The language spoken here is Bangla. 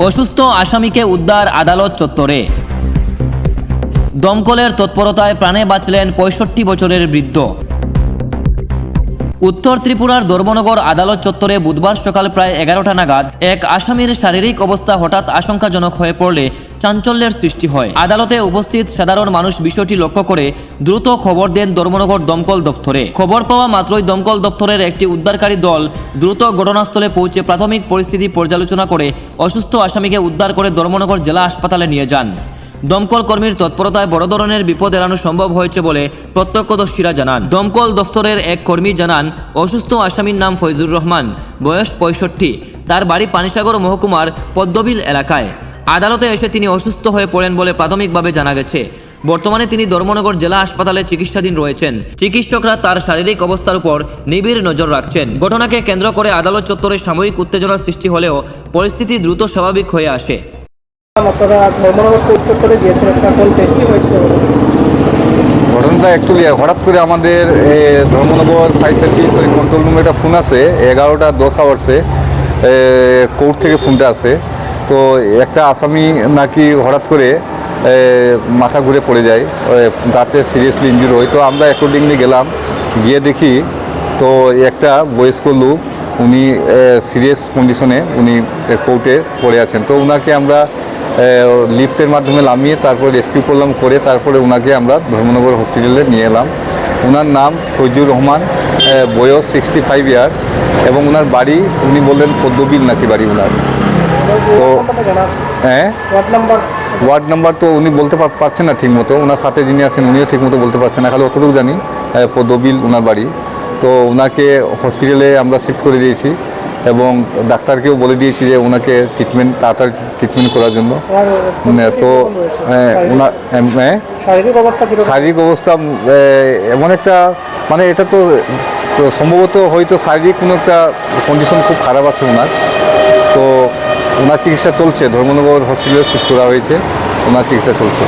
অসুস্থ আসামিকে উদ্ধার আদালত চত্বরে। দমকলের তৎপরতায় প্রাণে বাঁচলেন ৬৫ বছরের বৃদ্ধ। উত্তর ত্রিপুরার ধর্মনগর আদালত চত্বরে বুধবার সকাল প্রায় ১১টা নাগাদ এক আসামির শারীরিক অবস্থা হঠাৎ আশঙ্কাজনক হয়ে পড়লে চাঞ্চল্যের সৃষ্টি হয়। আদালতে উপস্থিত সাধারণ মানুষ বিষয়টি লক্ষ্য করে দ্রুত খবর দেন ধর্মনগর দমকল দপ্তরে। খবর পাওয়া মাত্রই দমকল দপ্তরের একটি উদ্ধারকারী দল দ্রুত ঘটনাস্থলে পৌঁছে প্রাথমিক পরিস্থিতি পর্যালোচনা করে অসুস্থ আসামিকে উদ্ধার করে ধর্মনগর জেলা হাসপাতালে নিয়ে যান। দমকল কর্মীর তৎপরতায় বড় ধরনের বিপদ এড়ানো সম্ভব হয়েছে বলে প্রত্যক্ষদর্শীরা জানান। দমকল দফতরের এক কর্মী জানান, অসুস্থ আসামির নাম ফয়জুর রহমান, বয়স ৬৫। তার বাড়ি পানিসাগর মহকুমার পদ্মবিল এলাকায়। আদালতে এসে তিনি অসুস্থ হয়ে পড়েন বলে প্রাথমিকভাবে জানা গেছে। বর্তমানে তিনি ধর্মনগর জেলা হাসপাতালে চিকিৎসাধীন রয়েছেন। চিকিৎসকরা তার শারীরিক অবস্থার উপর নিবিড় নজর রাখছেন। ঘটনাকে কেন্দ্র করে আদালত চত্বরে সাময়িক উত্তেজনার সৃষ্টি হলেও পরিস্থিতি দ্রুত স্বাভাবিক হয়ে আসে। ঘটনাটা অ্যাকচুয়ালি হঠাৎ করে আমাদের ধর্মনগর ফায়ার সার্ভিস কন্ট্রোল রুমে একটা ফোন আছে ১১টা ১০ আওয়ার্সে কোর্ট থেকে ফোনটা আছে। তো একটা আসামি নাকি হঠাৎ করে মাথা ঘুরে পড়ে যায়, দাঁতে সিরিয়াসলি ইনজুরি হয়। তো আমরা অ্যাকর্ডিংলি গেলাম, গিয়ে দেখি তো একটা বয়স্ক লোক, উনি সিরিয়াস কন্ডিশনে উনি কোর্টে পড়ে আছেন। তো ওনাকে আমরা লিফটের মাধ্যমে নামিয়ে তারপর রেস্কিউ করলাম, করে তারপরে ওনাকে আমরা ধর্মনগর হসপিটালে নিয়ে এলাম। ওনার নাম ফয়জুর রহমান, বয়স 65 ইয়ার্স, এবং ওনার বাড়ি উনি বললেন পদ্মবিল নাকি বাড়ি ওনার। তো হ্যাঁ, ওয়ার্ড নাম্বার তো উনি বলতে পারছেন না ঠিক মতো, ওনার সাথে যিনি আছেন উনিও ঠিক মতো বলতে পারছেন না, খালি অতটুকু জানি পদ্মবিল ওনার বাড়ি। তো ওনাকে হসপিটালে আমরা শিফট করে দিয়েছি এবং ডাক্তারকেও বলে দিয়েছি যে ওনাকে তাড়াতাড়ি ট্রিটমেন্ট করার জন্য। তো ওনার শারীরিক অবস্থা এমন একটা, মানে এটা তো সম্ভবত হয়তো শারীরিক কোনো একটা কন্ডিশন খুব খারাপ আছে ওনার। তো ওনার চিকিৎসা চলছে, ধর্মনগর হসপিটালে শিফট করা হয়েছে, ওনার চিকিৎসা চলছে।